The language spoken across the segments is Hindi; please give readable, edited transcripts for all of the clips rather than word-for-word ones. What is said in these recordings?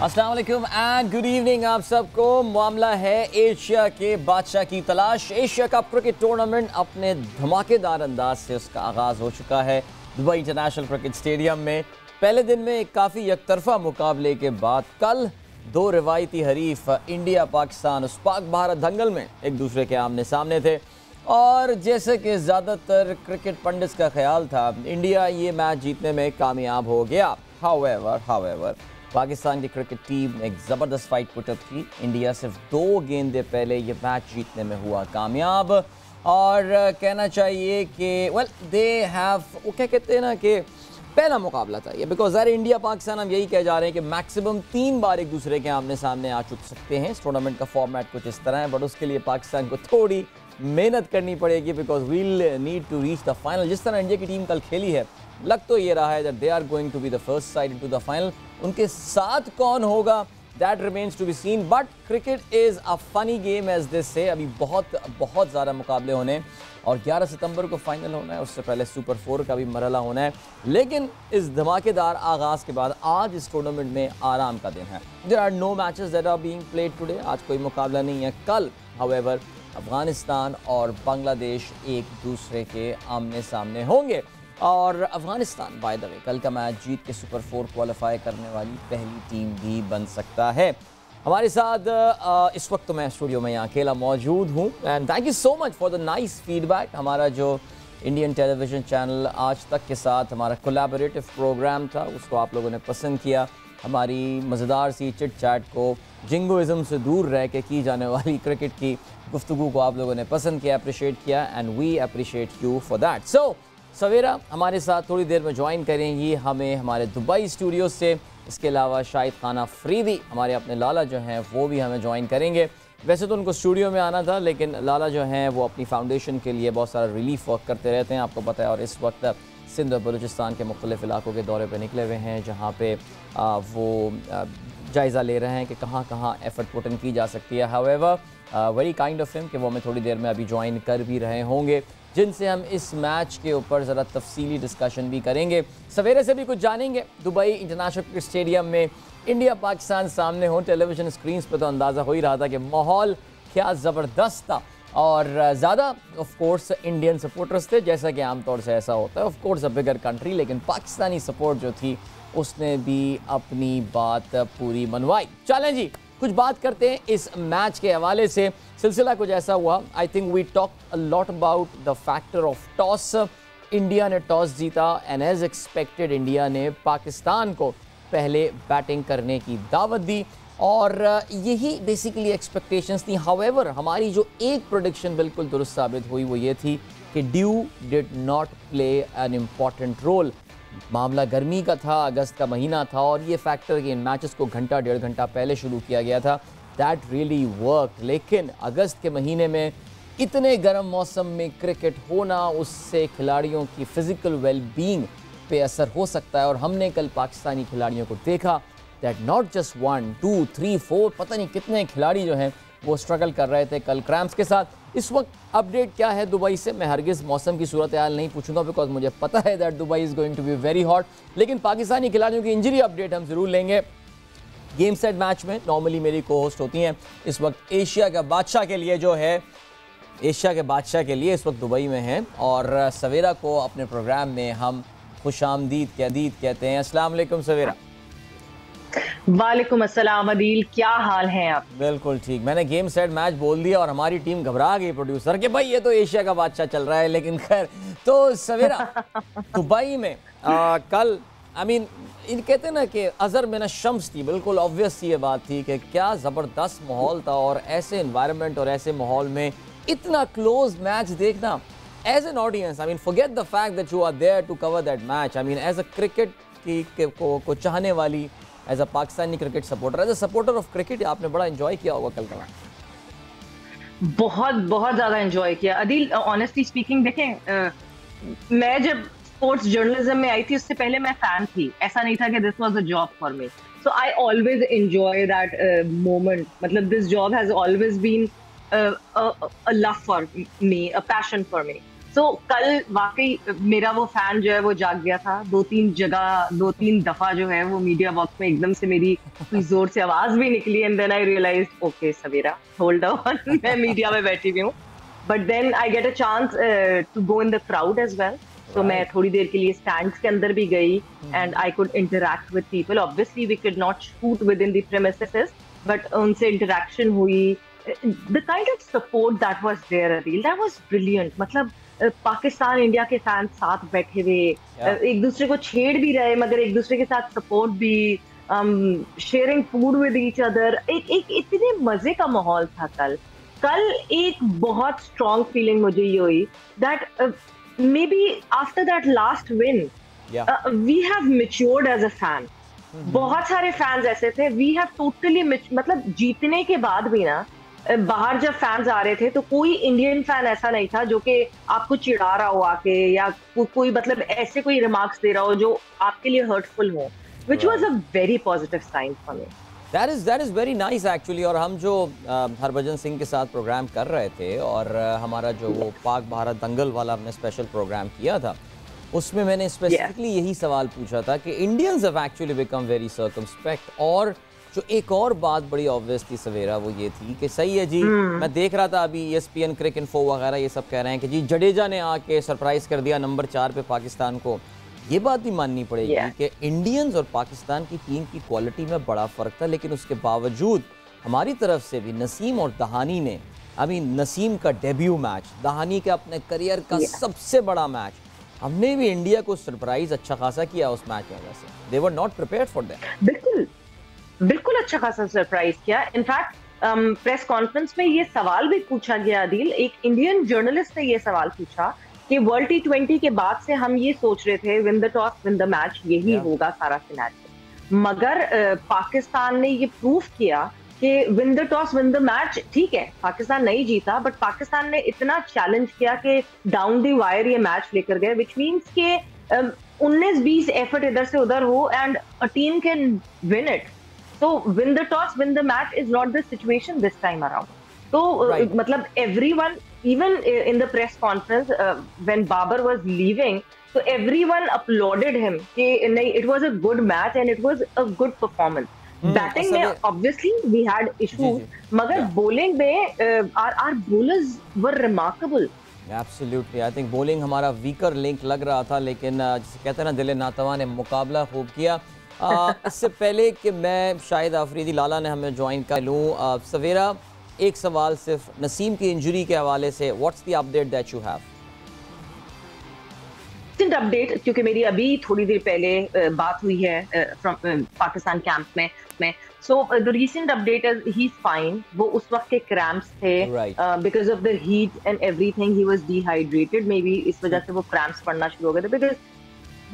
अस्सलाम वालेकुम एंड गुड इवनिंग आप सबको। मामला है एशिया के बादशाह की तलाश। एशिया कप क्रिकेट टूर्नामेंट अपने धमाकेदार अंदाज से उसका आगाज़ हो चुका है दुबई इंटरनेशनल क्रिकेट स्टेडियम में। पहले दिन में एक काफ़ी एकतरफा मुकाबले के बाद कल दो रिवायती हरीफ इंडिया पाकिस्तान उस पाक भारत दंगल में एक दूसरे के आमने सामने थे और जैसे कि ज़्यादातर क्रिकेट पंडित्स का ख्याल था इंडिया ये मैच जीतने में कामयाब हो गया। हाउएवर पाकिस्तान की क्रिकेट टीम ने एक ज़बरदस्त फाइट पुटअप की। इंडिया सिर्फ 2 गेंदे पहले ये मैच जीतने में हुआ कामयाब और कहना चाहिए कि दे हैव वो क्या कहते हैं ना कि पहला मुकाबला था ये, बिकॉज यार इंडिया पाकिस्तान हम यही कह जा रहे हैं कि मैक्सिमम 3 बार एक दूसरे के आमने सामने आ चुक सकते हैं। इस टूर्नामेंट का फॉर्मेट कुछ इस तरह है, बट उसके लिए पाकिस्तान को थोड़ी मेहनत करनी पड़ेगी because we'll need to reach the final. जिस तरह इंडिया की टीम कल खेली है, लग तो ये रहा है that they are going to be the first side into the final. उनके साथ कौन होगा that remains to be seen, but cricket is a funny game as this say. अभी बहुत ज़्यादा मुकाबले होने और 11 सितंबर को फाइनल होना है, उससे पहले सुपर 4 का भी मरहला होना है। लेकिन इस धमाकेदार आगाज़ के बाद आज इस टूर्नामेंट में आराम का दिन है। There are no matches that are being played today. आज कोई मुकाबला नहीं है। कल हाउएवर अफगानिस्तान और बांग्लादेश एक दूसरे के आमने सामने होंगे और अफगानिस्तान बाय द वे कल का मैच जीत के सुपर 4 क्वालिफाई करने वाली पहली टीम भी बन सकता है। हमारे साथ इस वक्त तो मैं स्टूडियो में यहाँ अकेला मौजूद हूँ and thank you so much for the nice feedback. हमारा जो इंडियन टेलीविज़न चैनल आज तक के साथ हमारा कोलैबोरेटिव प्रोग्राम था उसको आप लोगों ने पसंद किया। हमारी मज़ेदार सी चिट चैट को जिंगोइज़म से दूर रह के की जाने वाली क्रिकेट की गुफ्तगू को आप लोगों ने पसंद किया, अप्रिशिएट किया and we appreciate you for that. So Savera हमारे साथ थोड़ी देर में ज्वाइन करेंगी हमें हमारे दुबई स्टूडियो से। इसके अलावा शाहिद खान अफरीदी हमारे अपने लाला जो हैं वो भी हमें ज्वाइन करेंगे। वैसे तो उनको स्टूडियो में आना था लेकिन लाला जो हैं वो अपनी फाउंडेशन के लिए बहुत सारा रिलीफ वर्क करते रहते हैं, आपको पता है। और इस वक्त सिंध और बलूचिस्तान के मुख्तलिफ इलाकों के दौरे पर निकले हुए हैं जहाँ पे वो जायज़ा ले रहे हैं कि कहाँ कहाँ एफर्ट पुट इन की जा सकती है। However very kind of him कि वो हमें थोड़ी देर में अभी ज्वाइन कर भी रहे होंगे, जिनसे हम इस मैच के ऊपर ज़रा तफसीली डिस्कशन भी करेंगे। सवेरे से भी कुछ जानेंगे। दुबई इंटरनेशनल क्रिकेट स्टेडियम में इंडिया पाकिस्तान सामने हो, टेलीविज़न स्क्रीन्स पर तो अंदाज़ा हो ही रहा था कि माहौल क्या ज़बरदस्त था और ज़्यादा ऑफ कोर्स इंडियन सपोर्टर्स थे, जैसा कि आमतौर से ऐसा होता है। Of course a bigger country, लेकिन पाकिस्तानी सपोर्ट जो थी उसने भी अपनी बात पूरी मनवाई। चलें जी, कुछ बात करते हैं इस मैच के हवाले से। सिलसिला कुछ ऐसा हुआ, I think we talk a lot about the factor of toss. India ने टॉस जीता एंड एज एक्सपेक्टेड इंडिया ने पाकिस्तान को पहले बैटिंग करने की दावत दी और यही बेसिकली एक्सपेक्टेशंस थी। हाउएवर हमारी जो एक प्रेडिक्शन बिल्कुल दुरुस्त साबित हुई वो ये थी कि dew did not play an important role. मामला गर्मी का था, अगस्त का महीना था और ये फैक्टर कि इन मैचेस को घंटा 1.5 घंटा पहले शुरू किया गया था, दैट रियली वर्क। लेकिन अगस्त के महीने में इतने गर्म मौसम में क्रिकेट होना, उससे खिलाड़ियों की फ़िज़िकल वेलबींग पे असर हो सकता है और हमने कल पाकिस्तानी खिलाड़ियों को देखा दैट नॉट जस्ट 1 2 3 4 पता नहीं कितने खिलाड़ी जो हैं वो स्ट्रगल कर रहे थे कल क्रैम्प्स के साथ। इस वक्त अपडेट क्या है दुबई से? मैं हरगिज़ मौसम की सूरत हाल नहीं पूछूंगा बिकॉज मुझे पता है that Dubai is going to be very hot, लेकिन पाकिस्तानी खिलाड़ियों की इंजरी अपडेट हम ज़रूर लेंगे। गेम सेट मैच में नॉर्मली मेरी को होस्ट होती हैं, इस वक्त एशिया के बादशाह के लिए जो है एशिया के बादशाह के लिए इस वक्त दुबई में हैं और सवेरा को अपने प्रोग्राम में हम खुशामदीद कहते हैं। अस्सलाम वालेकुम सवेरा। वालेकुम अस्सलाम अदील, क्या हाल है आप? बिल्कुल ठीक। मैंने गेम सेट मैच बोल दिया और हमारी टीम घबरा गई प्रोड्यूसर कि भाई ये तो एशिया का बादशाह चल रहा है, लेकिन खैर। तो सवेरा दुबई में कल इन कहते हैं ना कि अज़र में शम्स थी, बिल्कुल ऑब्वियस सी ये बात थी कि क्या ज़बरदस्त माहौल था और ऐसे इन्वायरमेंट और ऐसे माहौल में इतना क्लोज मैच देखना as an audience, forget the fact that you are there to cover that match. As a cricket को चाहने वाली, as a Pakistani cricket supporter, as a supporter of cricket, आपने बड़ा एंजॉय किया होगा कल का मैच। बहुत ज़्यादा एंजॉय किया अदील। ऑनेस्टली स्पीकिंग देखें, मैं जब स्पोर्ट्स जर्नलिज्म में आई थी उससे पहले मैं फैन थी, ऐसा नहीं था कि this was a job for me. So I always enjoy that moment. मतलब this job has always been a love for me, a passion for me. So कल वाकई मेरा वो फैन जो है वो जाग गया था। 2-3 दफा जो है वो मीडिया बॉक्स में एकदम से मेरी कोई जोर से आवाज भी निकली, and then I realize okay Savera hold on, मैं मीडिया में बैठी हुई हूँ। But then I get a chance to go in the crowd as well. तो मैं थोड़ी देर के लिए स्टैंड्स के अंदर भी गई and I could interact with people. Obviously we could not shoot within the premises, but उनसे इंटरेक्शन हुई। The kind of support that was there Adeel, that was brilliant. मतलब पाकिस्तान इंडिया के फैंस साथ बैठे हुए, एक दूसरे को छेड़ भी रहे मगर एक दूसरे के साथ सपोर्ट भी, sharing food with each other. एक इतने मजे का माहौल था कल। कल एक बहुत स्ट्रॉन्ग फीलिंग मुझे ये हुई that maybe after that last win we have matured as a fan. बहुत सारे फैंस ऐसे थे, वी हैव टोटली, मतलब जीतने के बाद भी ना बाहर जब फैंस आ रहे थे तो कोई इंडियन फैन ऐसा नहीं था जो कि आपको चिढ़ा रहा हो आके, या कोई मतलब ऐसे कोई रिमार्क्स दे रहा हो जो आपके लिए हर्टफुल हो, which was a very positive sign for me. That is very nice actually। और हम जो हरभजन सिंह के साथ प्रोग्राम कर रहे थे और हमारा जो वो पाक भारत दंगल वाला हमने स्पेशल प्रोग्राम किया था, उसमें मैंने स्पेसिफिकली यही सवाल पूछा था कि Indians have actually become very circumspect. और जो एक और बात बड़ी ऑब्वियस थी सवेरा, वो ये थी कि सही है जी, मैं देख रहा था अभी ESPN क्रिक इन्फो वगैरह ये सब कह रहे हैं कि जी जडेजा ने आके सरप्राइज कर दिया नंबर 4 पे पाकिस्तान को। ये बात भी माननी पड़ेगी कि इंडियंस और पाकिस्तान की टीम की क्वालिटी में बड़ा फर्क था, लेकिन उसके बावजूद हमारी तरफ से भी नसीम और दहानी ने, अभी नसीम का डेब्यू मैच, दहानी के अपने करियर का सबसे बड़ा मैच, हमने भी इंडिया को सरप्राइज अच्छा खासा किया उस मैच में। वैसे they were not prepared for that. बिल्कुल बिल्कुल अच्छा खासा सरप्राइज किया। इनफैक्ट प्रेस कॉन्फ्रेंस में ये सवाल भी पूछा गया अदील, एक इंडियन जर्नलिस्ट ने ये सवाल पूछा कि वर्ल्ड T20 के बाद से हम ये सोच रहे थे win the toss win the match, यही होगा सारा सिनेरियो, मगर पाकिस्तान ने ये प्रूफ किया कि win the toss win the match. ठीक है पाकिस्तान नहीं जीता, बट पाकिस्तान ने इतना चैलेंज किया कि डाउन द वायर ये मैच लेकर गए, विच मीन्स के 19-20 एफर्ट इधर से उधर हो and a team can win it. So win the toss, win the match is not the situation this time around. So मतलब everyone, even in the press conference when Babar was leaving, so everyone applauded him. It was a good match and it was a good performance. Batting में obviously we had issues, मगर bowling में our bowlers were remarkable. Absolutely, I think bowling हमारा weaker link लग रहा था, लेकिन जिसे कहते हैं ना दिल नातवा ने मुकाबला खूब किया। इससे पहले कि मैं शायद आफरीदी लाला ने हमें ज्वाइन कर लूँ, सवेरा एक सवाल सिर्फ नसीम की इंजरी के हवाले से, what's the update that you have? Update, क्योंकि मेरी अभी थोड़ी देर पहले बात हुई है फ्रॉम पाकिस्तान कैंप में, so the recent update is he is fine. वो उस वक्त के क्रैम्प्स थे because of the heat and everything, he was dehydrated, may be इस वजह से वो क्रैम्प्स पड़ना शुरू हो गए थे, because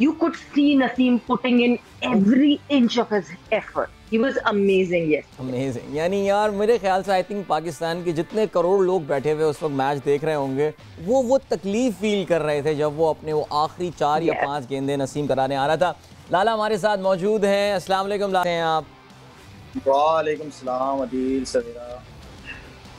you could see Naseem putting in every inch of his effort. He was amazing, yes. Amazing. यानी यार मेरे ख्याल से आई थिंक पाकिस्तान के जितने करोड़ लोग बैठे हुए उस वक्त मैच देख रहे होंगे, वो तकलीफ फील कर रहे थे जब वो अपने वो आखिरी 4 या 5 गेंदें नसीम कराने आ रहा था। लाला हमारे साथ मौजूद हैं। अस्सलाम वालेकुम लाला, हैं आप? वालेकुम सलाम अदील, सवेरा।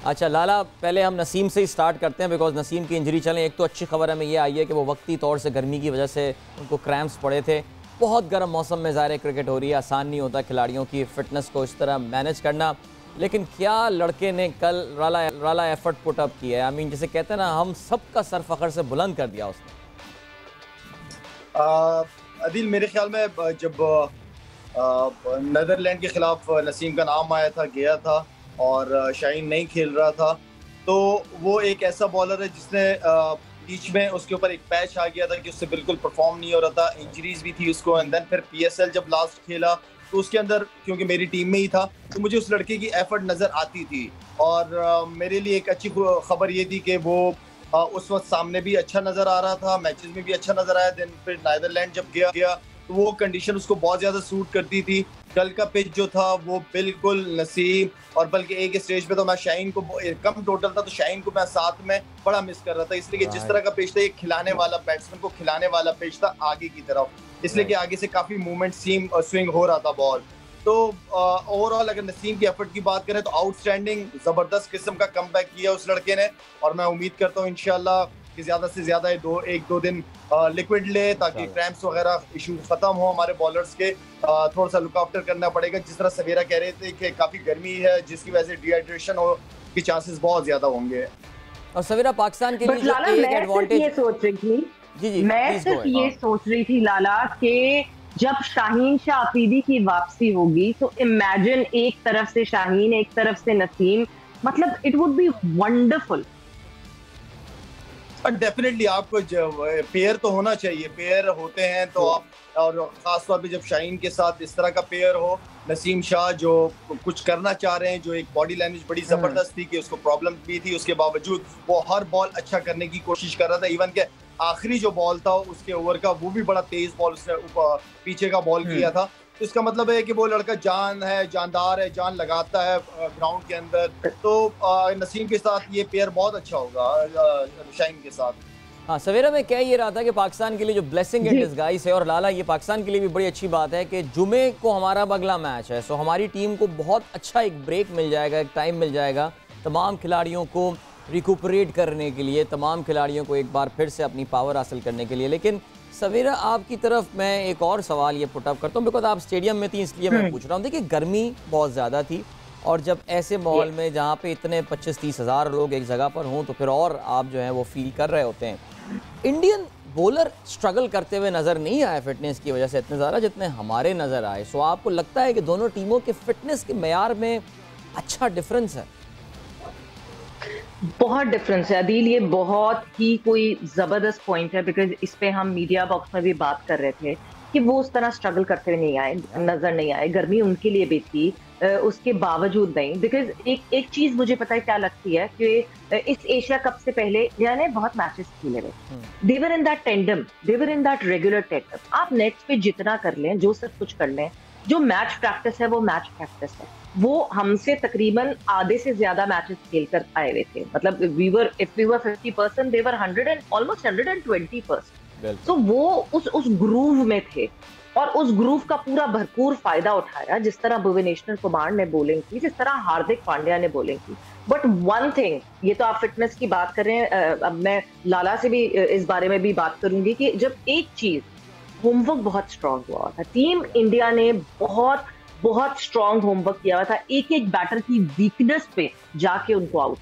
अच्छा लाला, पहले हम नसीम से ही स्टार्ट करते हैं बिकॉज नसीम की इंजरी चलें। एक तो अच्छी खबर हमें ये आई है कि वो वक्ती तौर से गर्मी की वजह से उनको क्रैम्प्स पड़े थे। बहुत गर्म मौसम में ज़ाहिर क्रिकेट हो रही है, आसान नहीं होता खिलाड़ियों की फ़िटनेस को इस तरह मैनेज करना, लेकिन क्या लड़के ने कल राला एफर्ट पुट अप किया है। आई मीन जिसे कहते हैं ना, हम सब का सर फ़ख्र से बुलंद कर दिया उसने। अदील मेरे ख्याल में जब नीदरलैंड के खिलाफ नसीम का नाम आया था, गया था और शाहीन नहीं खेल रहा था, तो वो एक ऐसा बॉलर है जिसने बीच में उसके ऊपर एक पैच आ गया था कि उससे बिल्कुल परफॉर्म नहीं हो रहा था, इंजरीज भी थी उसको, एंड देन फिर PSL जब लास्ट खेला तो उसके अंदर क्योंकि मेरी टीम में ही था तो मुझे उस लड़के की एफर्ट नज़र आती थी। और मेरे लिए एक अच्छी खबर ये थी कि वो उस वक्त सामने भी अच्छा नज़र आ रहा था, मैचेस में भी अच्छा नज़र आया। दिन फिर नीदरलैंड जब गया तो वो कंडीशन उसको बहुत ज़्यादा सूट करती थी। कल का पिच जो था वो बिल्कुल नसीम, और बल्कि एक स्टेज पे तो मैं शाहीन को, कम टोटल था तो शाहीन को मैं साथ में बड़ा मिस कर रहा था, इसलिए कि जिस तरह का पिच था, एक खिलाने वाला, बैट्समैन को खिलाने वाला पिच था आगे की तरफ, इसलिए कि आगे से काफ़ी मूवमेंट स्विंग हो रहा था बॉल। तो ओवरऑल अगर नसीम की एफर्ट की बात करें तो आउटस्टैंडिंग, ज़बरदस्त किस्म का कमबैक किया उस लड़के ने, और मैं उम्मीद करता हूँ इंशाल्लाह कि ज्यादा से ज्यादा एक दो दिन लिक्विड ले, ताकि क्रैम्प्स वगैरह इशू खत्म हो हमारे बॉलर्स के। थोड़ा सा लुक आफ्टर करना पड़ेगा। जिस तरह सवेरा कह रहे थे कि काफी गर्मी है, जिसकी वजह से डिहाइड्रेशन हो के चांसेस बहुत ज्यादा होंगे। और सवेरा पाकिस्तान के लिए लाला, एक एडवांटेज, ये सोच रही थी जी मैं सिर्फ ये सोच रही थी लाला कि जब शाहीन शाह अफरीदी की वापसी होगी तो इमेजिन एक तरफ से शाहीन, एक तरफ से नसीम, मतलब it would be wonderful. Definitely आपको पेयर तो होना चाहिए, पेयर होते हैं तो आप, और खासतौर पे जब शाहीन के साथ इस तरह का पेयर हो, नसीम शाह जो कुछ करना चाह रहे हैं, जो एक बॉडी लैंग्वेज बड़ी जबरदस्त थी कि उसको प्रॉब्लम भी थी, उसके बावजूद वो हर बॉल अच्छा करने की कोशिश कर रहा था। इवन के आखिरी जो बॉल था उसके ओवर का, वो भी बड़ा तेज बॉल उसने पीछे का बॉल किया था। तो इसका मतलब है कि वो लड़का जान है, जानदार है, जान लगाता है ग्राउंड के अंदर। तो नसीम के साथ ये पेयर बहुत अच्छा होगा शाहीन के साथ। हाँ, सवेरा में कह ये रहा था कि पाकिस्तान के लिए जो ब्लेसिंग इन डिस्गाइज है, और लाला ये पाकिस्तान के लिए भी बड़ी अच्छी बात है कि जुमे को हमारा अगला मैच है, सो हमारी टीम को बहुत अच्छा एक ब्रेक मिल जाएगा, एक टाइम मिल जाएगा तमाम खिलाड़ियों को रिकूपरेट करने के लिए, तमाम खिलाड़ियों को एक बार फिर से अपनी पावर हासिल करने के लिए। लेकिन सवेरा आपकी तरफ मैं एक और सवाल ये पुटअप करता हूँ, बिकॉज आप स्टेडियम में थी इसलिए मैं पूछ रहा हूँ। देखिए गर्मी बहुत ज़्यादा थी, और जब ऐसे माहौल में जहाँ पे इतने 25-30 हज़ार लोग एक जगह पर हों तो फिर और आप जो है वो फील कर रहे होते हैं। इंडियन बॉलर स्ट्रगल करते हुए नज़र नहीं आए फिटनेस की वजह से इतने ज़्यादा जितने हमारे नज़र आए। सो आपको लगता है कि दोनों टीमों के फिटनेस के मेयार में अच्छा डिफरेंस है? बहुत डिफरेंस है अदील, ये बहुत ही कोई जबरदस्त पॉइंट है, बिकॉज इस पे हम मीडिया बॉक्स में भी बात कर रहे थे कि वो उस तरह स्ट्रगल करते हुए नहीं आए, नजर नहीं आए। गर्मी उनके लिए भी थी, उसके बावजूद नहीं। बिकॉज एक चीज मुझे पता है क्या लगती है कि इस एशिया कप से पहले इंडिया ने बहुत मैचेस खेले हुए, they were in that tandem, they were in that regular tandem. आप नेट्स पे जितना कर लें, जो सब कुछ कर लें, जो मैच प्रैक्टिस है वो मैच प्रैक्टिस है। वो हमसे तकरीबन आधे से ज्यादा मैचेस खेल कर आए हुए थे। मतलब if we were 50%, they were 100 and almost 120%। तो वो उस ग्रूव में थे, और उस ग्रूव का पूरा भरपूर फायदा उठाया, जिस तरह भुवनेश्वर कुमार ने बॉलिंग की, जिस तरह हार्दिक पांड्या ने बॉलिंग की। बट वन थिंग, ये तो आप फिटनेस की बात कर रहे हैं, अब मैं लाला से भी इस बारे में भी बात करूंगी कि जब एक चीज, होमवर्क बहुत स्ट्रांग हुआ था, टीम इंडिया ने बहुत बहुत स्ट्रांग होमवर्क किया हुआ था, एक एक बैटर की वीकनेस पे जाके उनको आउट।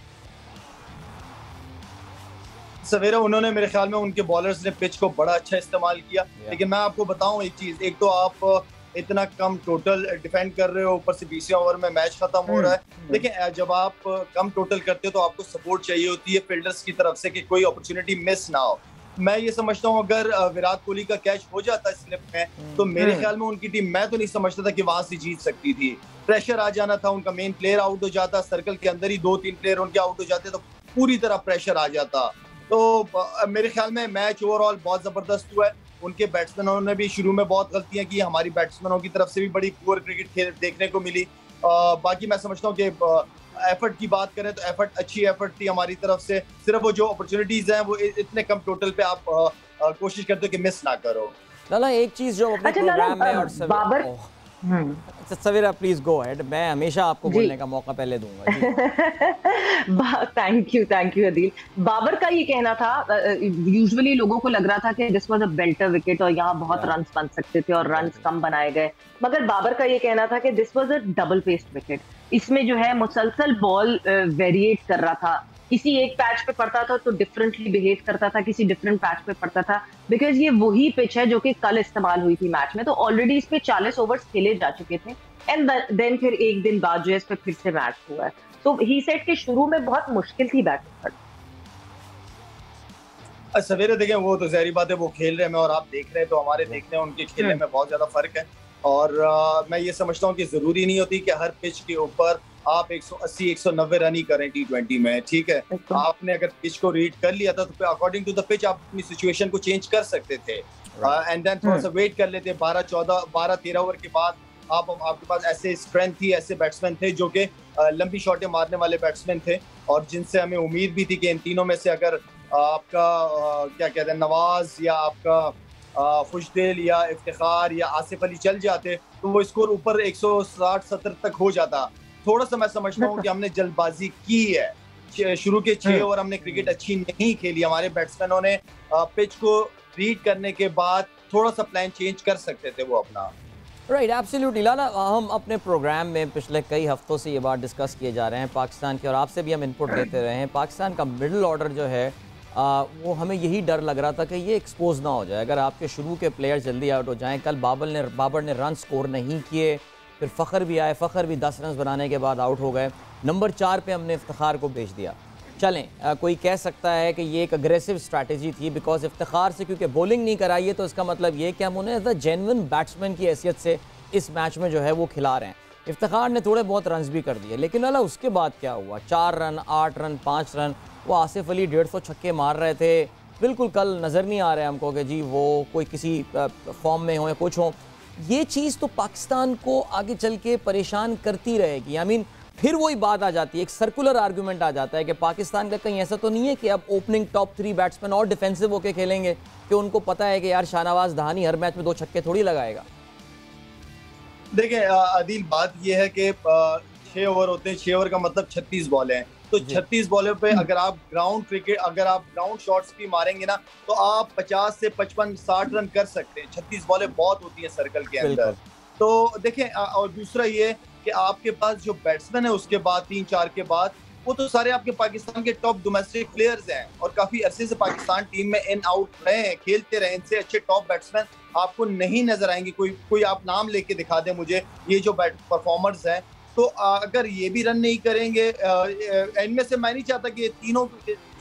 सवेरा उन्होंने, मेरे ख्याल में उनके बॉलर्स ने पिच को बड़ा अच्छा इस्तेमाल किया। लेकिन मैं आपको बताऊं एक चीज, एक तो आप इतना कम टोटल डिफेंड कर रहे हो, ऊपर से 20वें ओवर में मैच खत्म हो रहा है। देखिए जब आप कम टोटल करते हो तो आपको सपोर्ट चाहिए होती है फील्डर्स की तरफ से कि कोई अपॉर्चुनिटी मिस ना हो। मैं ये समझता हूँ अगर विराट कोहली का कैच हो जाता स्लिप में तो मेरे ख्याल में उनकी टीम, मैं तो नहीं समझता था कि वहां से जीत सकती थी। प्रेशर आ जाना था, उनका मेन प्लेयर आउट हो जाता, सर्कल के अंदर ही 2-3 प्लेयर उनके आउट हो जाते तो पूरी तरह प्रेशर आ जाता। तो मेरे ख्याल में मैच ओवरऑल बहुत जबरदस्त हुआ है। उनके बैट्समैनों ने भी शुरू में बहुत गलतियां की, हमारी बैट्समैनों की तरफ से भी बड़ी पुअर क्रिकेट देखने को मिली। बाकी मैं समझता हूँ कि एफर्ट की बात करें तो एफर्ट, अच्छी एफर्ट थी हमारी तरफ से। सिर्फ वो जो अपॉर्चुनिटीज हैं वो इतने कम टोटल पे आप कोशिश करते हो कि मिस ना करो। लाला एक चीज जो अपने प्रोग्राम में, और बाबर, सवेरा प्लीज गो अहेड, मैं हमेशा आपको बोलने का मौका पहले दूंगा। Thank you Adeel. बाबर का ये कहना था, यूजुअली लोगों को लग रहा था कि दिस वाज अ बेल्टर विकेट और यहाँ बहुत रन्स बन सकते थे और रन्स कम बनाए गए, मगर बाबर का ये कहना था कि this was a double paced wicket. इसमें जो है मुसलसल बॉल वेरिएट कर रहा था, किसी एक पैच पे पड़ता था तो डिफरेंटली बिहेव करता था, किसी डिफरेंट पैच पे पड़ता था, बिकॉज ये वही पिच है जो कि कल इस्तेमाल हुई थी मैच में। तो ऑलरेडी इस पे 40 ओवर्स खेले जा चुके थे, एंड देन फिर एक दिन बाद जो है इस पे फिर से मैच हुआ है। तो ही सेड के शुरू में बहुत मुश्किल थी बैटिंग। सवेरे देखें, वो तो जहरी बात है, वो खेल रहे हैं और आप देख रहे हैं, तो हमारे देखने उनके खेलने में बहुत ज्यादा फर्क है। और मैं ये समझता हूँ कि जरूरी नहीं होती कि हर पिच के ऊपर आप 180-190 रन ही करें T20 में, ठीक है। आपने अगर पिच को रीड कर लिया था तो अकॉर्डिंग टू द पिच आप अपनी सिचुएशन को चेंज कर सकते थे, एंड देन थोड़ा सा वेट कर लेते। 12-13 ओवर के बाद आपके पास ऐसे स्ट्रेंथ थी, ऐसे बैट्समैन थे जो कि लंबी शॉटें मारने वाले बैट्समैन थे, और जिनसे हमें उम्मीद भी थी कि इन तीनों में से अगर आपका क्या कहते हैं, नवाज या आपका खुशदिल या इफ्तिखार या आसिफ अली चल जाते तो वो स्कोर ऊपर 160-170 तक हो जाता। थोड़ा सा मैं समझता हूँ कि हमने जल्दबाजी की है, शुरू के 6 ओवर हमने क्रिकेट अच्छी नहीं खेली, हमारे बैट्समैनों ने पिच को रीड करने के बाद थोड़ा सा प्लान चेंज कर सकते थे वो अपना। राइट, एब्सोल्युटली लाला, हम अपने प्रोग्राम में पिछले कई हफ्तों से ये बात डिस्कस किए जा रहे हैं पाकिस्तान के, और आपसे भी हम इनपुट देते रहे हैं। पाकिस्तान का मिडिल ऑर्डर जो है वो हमें यही डर लग रहा था कि ये एक्सपोज ना हो जाए अगर आपके शुरू के प्लेयर जल्दी आउट हो जाएं। कल बाबर ने रन स्कोर नहीं किए, फिर फ़खर भी आए, फ़खर भी 10 रन बनाने के बाद आउट हो गए। नंबर 4 पे हमने इफ्तिखार को भेज दिया। चलें, कोई कह सकता है कि ये एक अग्रेसिव स्ट्रैटेजी थी बिकॉज इफ्तिखार से क्योंकि बॉलिंग नहीं कराई है, तो इसका मतलब ये कि हम उन्हें एज अ जेन्युइन बैट्समैन की हैसियत से इस मैच में जो है वो खिला रहे हैं। इफ्तिखार ने थोड़े बहुत रन्स भी कर दिए, लेकिन अला उसके बाद क्या हुआ? 4 रन, 8 रन, 5 रन, वो आसिफ अली 150 छक्के मार रहे थे। बिल्कुल कल नज़र नहीं आ रहा है हमको कि जी वो कोई किसी फॉर्म में हो या कुछ हो। ये चीज़ तो पाकिस्तान को आगे चल के परेशान करती रहेगी। आई मीन फिर वही बात आ जाती है, एक सर्कुलर आर्गूमेंट आ जाता है कि पाकिस्तान का कहीं ऐसा तो नहीं है कि अब ओपनिंग टॉप 3 बैट्समैन और डिफेंसिव होकर खेलेंगे कि उनको पता है कि यार शाहनवाज दहानी हर मैच में 2 छक्के थोड़ी लगाएगा। देखिए आदिल, बात यह है कि 6 ओवर होते हैं, 6 ओवर का मतलब 36 बॉल हैं, तो 36 बॉलों पे अगर आप ग्राउंड शॉट्स भी मारेंगे ना, तो आप 50 से 55-60 रन कर सकते हैं। 36 बॉलें बहुत होती हैं सर्कल के अंदर। तो देखें, और दूसरा ये कि आपके पास जो बैट्समैन है उसके बाद 3-4 के बाद वो तो सारे आपके पाकिस्तान के टॉप डोमेस्टिक प्लेयर्स हैं और काफी अरसे से पाकिस्तान टीम में इन आउट रहे हैं, खेलते रहे। इनसे अच्छे टॉप बैट्समैन आपको नहीं नजर आएंगे। कोई आप नाम लेके दिखा दे मुझे ये जो परफॉर्मर्स हैं। तो अगर ये भी रन नहीं करेंगे, इनमें से मैं नहीं चाहता कि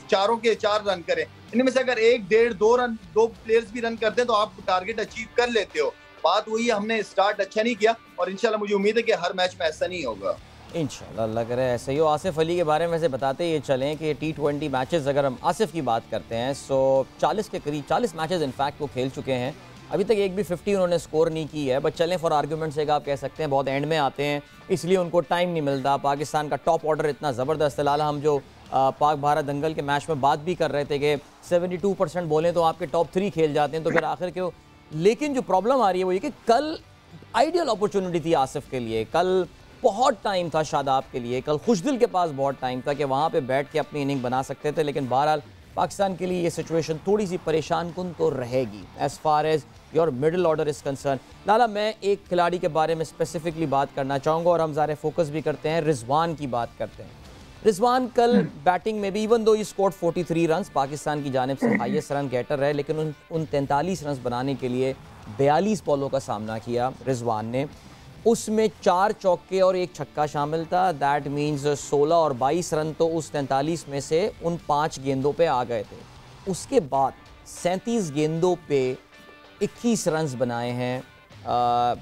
चारों के 4 रन करें, इनमें से अगर 1, 1.5, 2 रन 2 प्लेयर्स भी रन करते हैं तो आप टारगेट अचीव कर लेते हो। बात वही है, हमने स्टार्ट अच्छा नहीं किया और इंशाल्लाह मुझे उम्मीद है कि हर मैच में ऐसा नहीं होगा। इंशाल्लाह अल्लाह करे ऐसे ही हो। आसिफ अली के बारे में से बताते ये चलें कि T20 मैचेस अगर हम आसिफ की बात करते हैं, सो 40 के करीब 40 मैचेस इनफैक्ट वो खेल चुके हैं। अभी तक एक भी 50 उन्होंने स्कोर नहीं की है, बट चलें फॉर आर्गूमेंट से आप कह सकते हैं बहुत एंड में आते हैं, इसलिए उनको टाइम नहीं मिलता। पाकिस्तान का टॉप ऑर्डर इतना ज़बरदस्त है। लाला, हम जो पाक भारत दंगल के मैच में बात भी कर रहे थे कि 72% बोलें तो आपके टॉप 3 खेल जाते हैं, तो फिर आखिर क्यों? लेकिन जो प्रॉब्लम आ रही है वो ये कि कल आइडियल अपॉर्चुनिटी थी आसिफ के लिए, कल बहुत टाइम था शादाब के लिए, कल खुशदिल के पास बहुत टाइम था कि वहाँ पे बैठ के अपनी इनिंग बना सकते थे। लेकिन बहरहाल पाकिस्तान के लिए ये सिचुएशन थोड़ी सी परेशान कुन तो रहेगी as far as your middle order is concern. Lala, मैं एक खिलाड़ी के बारे में स्पेसिफिकली बात करना चाहूँगा और हम ज़्यादा फोकस भी करते हैं, रिजवान की बात करते हैं। रिजवान कल बैटिंग में भी even though he scored 43 run, Pakistan की जानिब से हाईएस्ट रन गेटर है, लेकिन उन 43 रन बनाने के लिए 42 बॉलों का सामना किया रिजवान ने। उसमें 4 चौके और 1 छक्का शामिल था। दैट मीन्स 16 और 22 रन तो उस 43 में से उन 5 गेंदों पे आ गए थे। उसके बाद 37 गेंदों पे 21 रन बनाए हैं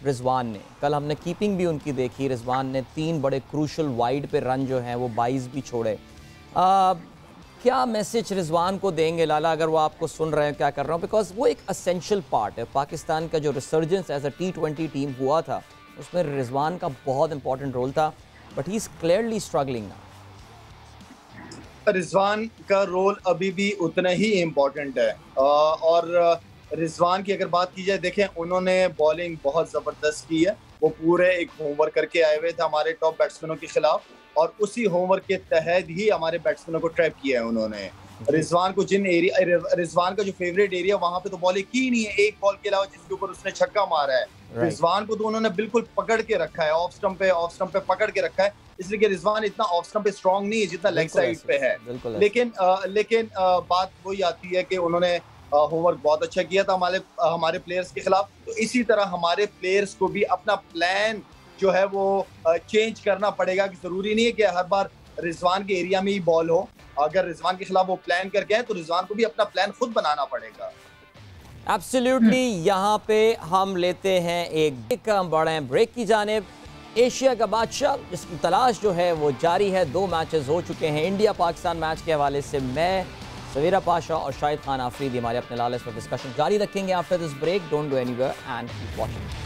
रिजवान ने। कल हमने कीपिंग भी उनकी देखी, रिजवान ने 3 बड़े क्रूशल वाइड पे रन जो हैं वो 22 भी छोड़े। क्या मैसेज रिजवान को देंगे लाला, अगर वो आपको सुन रहे हैं क्या कर रहा हूँ? बिकॉज वो एक असेंशियल पार्ट है पाकिस्तान का, जो resurgence as a T20 team हुआ था उसमें रिजवान का बहुत इंपॉर्टेंट रोल था, but he is clearly struggling now. Rizwan का रोल अभी भी उतना ही इम्पोर्टेंट है और रिजवान की अगर बात की जाए, देखें उन्होंने बॉलिंग बहुत ज़बरदस्त की है। वो पूरे एक होमवर्क करके आए हुए थे हमारे टॉप बैट्समैनों के खिलाफ और उसी होमवर्क के तहत ही हमारे बैट्समैनों को ट्रैप किया है उन्होंने। रिजवान को रिजवान का जो फेवरेट एरिया वहां पे तो बॉलिंग की नहीं है, एक बॉल के अलावा जिसके ऊपर उसने छक्का मारा है। रिजवान को तो उन्होंने बिल्कुल पकड़ के रखा है, ऑफ स्टंप पे पकड़ के रखा है, इसलिए कि रिजवान इतना ऑफ स्टंप पे स्ट्रांग नहीं है जितना लेग साइड पे है। लेकिन बात वही आती है कि उन्होंने होमवर्क बहुत अच्छा किया था हमारे प्लेयर्स के खिलाफ। तो इसी तरह हमारे प्लेयर्स को भी अपना प्लान जो है वो चेंज करना पड़ेगा कि जरूरी नहीं है कि हर बार रिजवान के एरिया में ही बॉल हो। अगर रिजवान के खिलाफ वो प्लान करके आए तो रिजवान को भी अपना प्लान खुद बनाना पड़ेगा। एब्सोल्युटली। यहाँ पे हम लेते हैं एक बड़े ब्रेक की जानिब। एशिया का बादशाह जिसकी तलाश जो है वो जारी है। 2 मैचेस हो चुके हैं। इंडिया पाकिस्तान मैच के हवाले से मैं, सवेरा पाशा और शाहिद खान आफरीदी हमारे अपने लाल पर डिस्कशन जारी रखेंगे after this break. Don't go anywhere and keep watching.